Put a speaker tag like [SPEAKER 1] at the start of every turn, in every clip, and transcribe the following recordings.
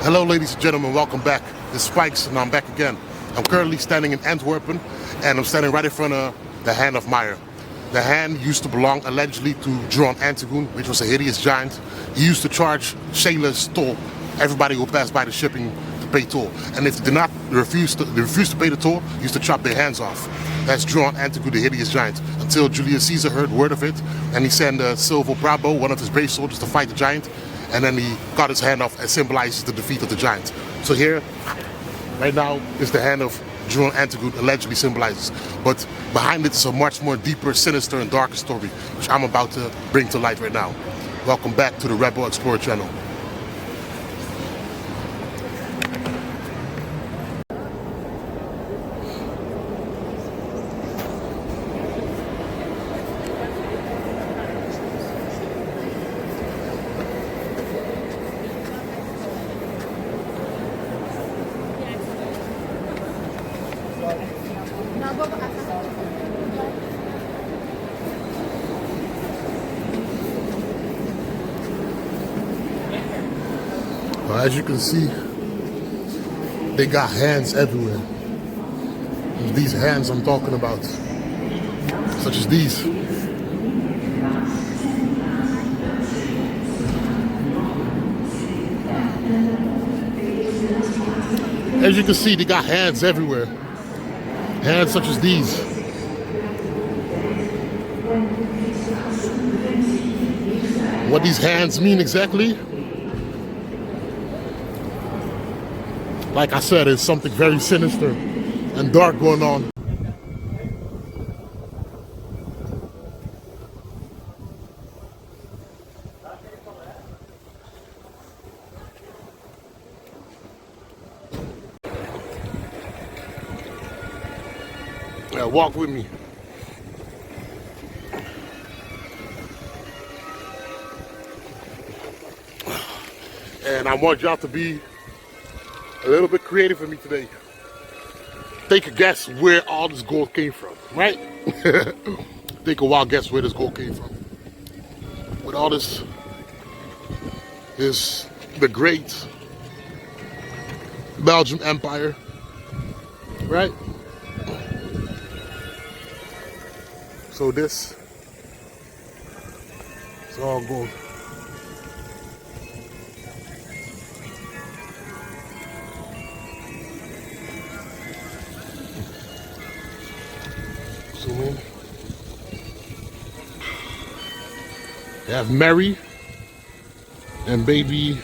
[SPEAKER 1] Hello ladies and gentlemen, welcome back. It's Spikes and I'm back again. I'm currently standing in Antwerpen and I'm standing right in front of the Hand of Meyer. The hand used to belong allegedly to Juan Antigoon, which was a hideous giant. He used to charge sailors toll. Everybody who passed by the shipping to pay toll. And if they did not refuse to pay the toll, he used to chop their hands off. That's Juan Antigoon, the hideous giant. Until Julius Caesar heard word of it and he sent Silvio Bravo, one of his brave soldiers, to fight the giant. And then he cut his hand off and symbolizes the defeat of the giant. So here, right now, is the hand of Juan Antigoon allegedly symbolizes. But behind it is a much more deeper, sinister, and darker story, which I'm about to bring to light right now. Welcome back to the Rebel Explorer channel. As you can see, they got hands everywhere. It's these hands I'm talking about, such as these. As you can see, they got hands everywhere. Hands such as these. What these hands mean exactly? Like I said, it's something very sinister and dark going on. Yeah, walk with me. And I want y'all to be a little bit creative for me today. Take a guess where all this gold came from, right? Take a wild guess where this gold came from. With all this is the great Belgian Empire, right? So this is all gold. They have Mary and baby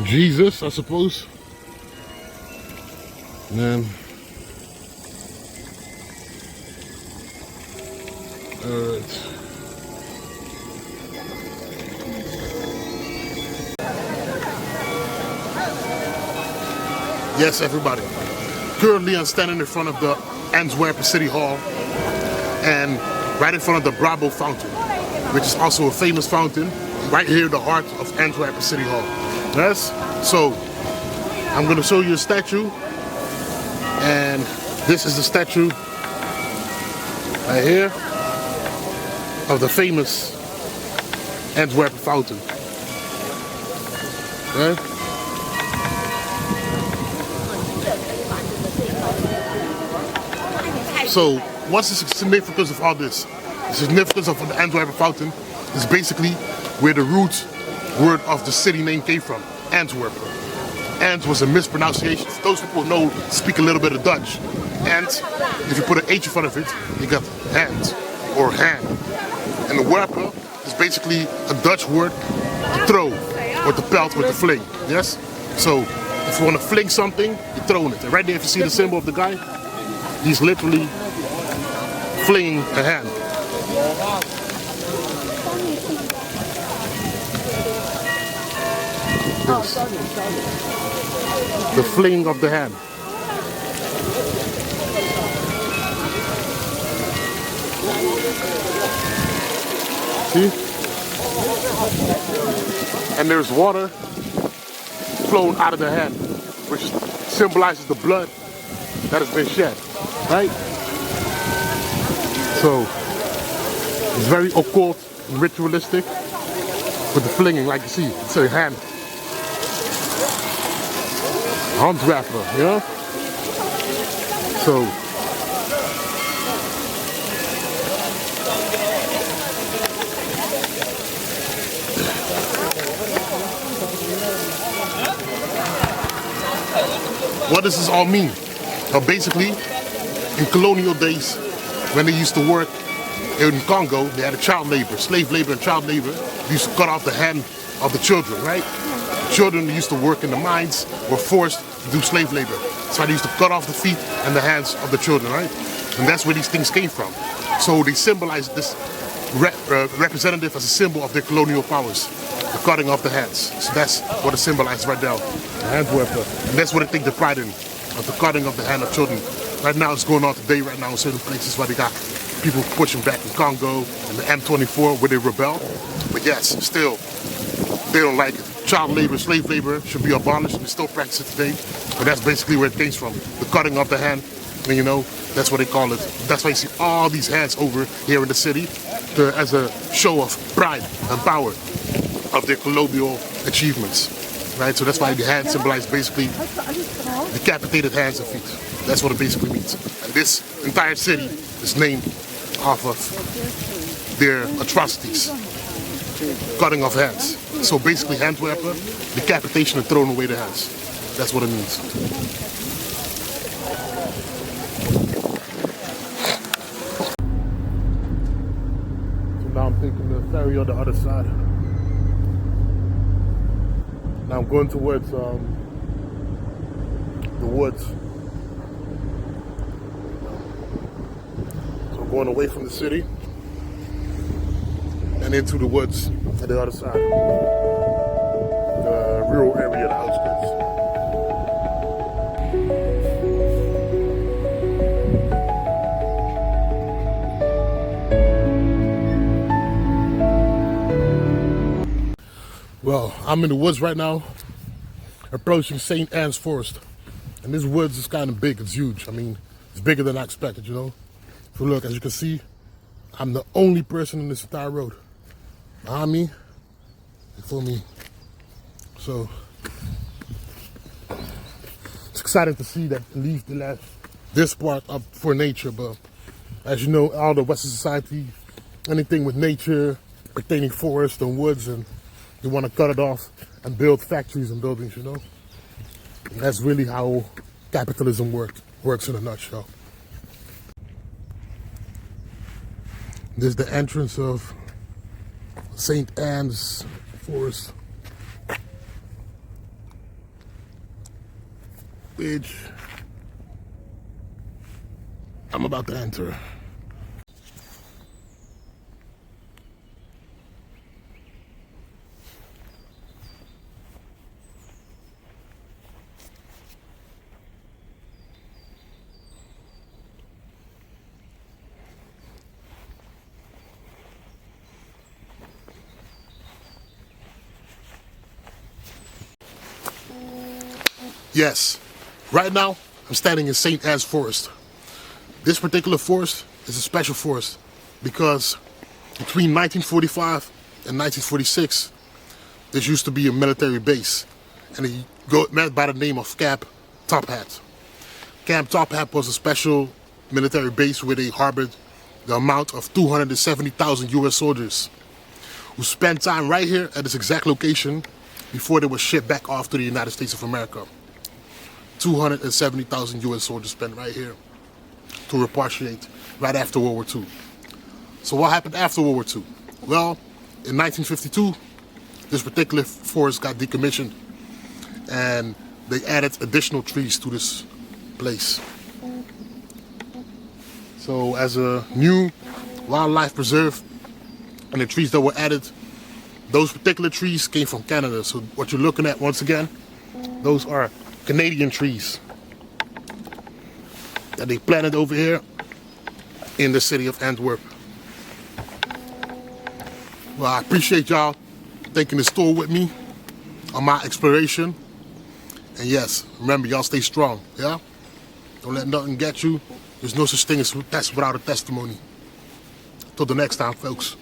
[SPEAKER 1] Jesus, I suppose. And then yes, everybody. Currently I'm standing in front of the Antwerpen City Hall and right in front of the Brabo Fountain, which is also a famous fountain right here in the heart of Antwerpen City Hall. Yes? So I'm going to show you a statue, and this is the statue right here of the famous Antwerpen fountain. Okay? So what's the significance of all this? The significance of the Antwerpen fountain is basically where the root word of the city name came from, Antwerpen. Ant was a mispronunciation. Those people who know speak a little bit of Dutch. Ant, if you put an H in front of it, you got hand or hand. And the werpen is basically a Dutch word to throw or to pelt with the fling. Yes? So if you want to fling something, you're throwing it. And right there, if you see the symbol of the guy, he's literally flinging a hand. This. The flinging of the hand. See? And there's water flowing out of the hand, which symbolizes the blood that has been shed, right? So it's very occult, ritualistic with the flinging, like you see. It's a hand. Antwerpen, yeah? So, what does this all mean? Well, basically, in colonial days, when they used to work in Congo, they had a child labor, slave labor and child labor. They used to cut off the hand of the children, right? Children used to work in the mines were forced to do slave labor. So they used to cut off the feet and the hands of the children, right? And that's where these things came from. So they symbolize this representative as a symbol of their colonial powers, the cutting off the hands. So that's what it symbolizes right now, the hand weapon. And that's what they take the pride in, of the cutting of the hand of children. Right now it's going on today, right now in certain places where they got people pushing back in Congo and the M24 where they rebel. But yes, still, they don't like it. Child labor, slave labor should be abolished. We still practice it today. But that's basically where it came from. The cutting of the hand, and you know, that's what they call it. That's why you see all these hands over here in the city as a show of pride and power of their colonial achievements. Right? So that's why the hand symbolizes basically decapitated hands and feet. That's what it basically means. And this entire city is named off of their atrocities. Cutting off hands. So basically Antwerpen, decapitation and throwing away the hands. That's what it means. So now I'm taking the ferry on the other side. Now I'm going towards the woods. So I'm going away from the city and into the woods at the other side, the rural area, the outskirts. Well, I'm in the woods right now, approaching St. Anne's Forest. And this woods is kind of big, it's huge. I mean, it's bigger than I expected, you know. So look, as you can see, I'm the only person in this entire road. Behind me, before me. So, it's exciting to see that at least they left this part up for nature. But as you know, all the Western society, anything with nature, pertaining forest and woods, and they want to cut it off and build factories and buildings, you know. And that's really how capitalism works in a nutshell. This is the entrance of St. Anne's Forest, which I'm about to enter. Yes, right now I'm standing in St. Anne's Forest. This particular forest is a special forest because between 1945 and 1946, this used to be a military base, and it went by the name of Camp Top Hat. Camp Top Hat was a special military base where they harbored the amount of 270,000 US soldiers who spent time right here at this exact location before they were shipped back off to the United States of America. 270,000 US soldiers spent right here to repatriate right after World War II. So what happened after World War II? Well, in 1952, this particular forest got decommissioned and they added additional trees to this place. So as a new wildlife preserve, and the trees that were added, those particular trees came from Canada. So what you're looking at once again, those are Canadian trees that they planted over here in the city of Antwerp. Well, I appreciate y'all taking this tour with me on my exploration. And yes, remember, y'all stay strong, yeah? Don't let nothing get you. There's no such thing as test without a testimony. Till the next time, folks.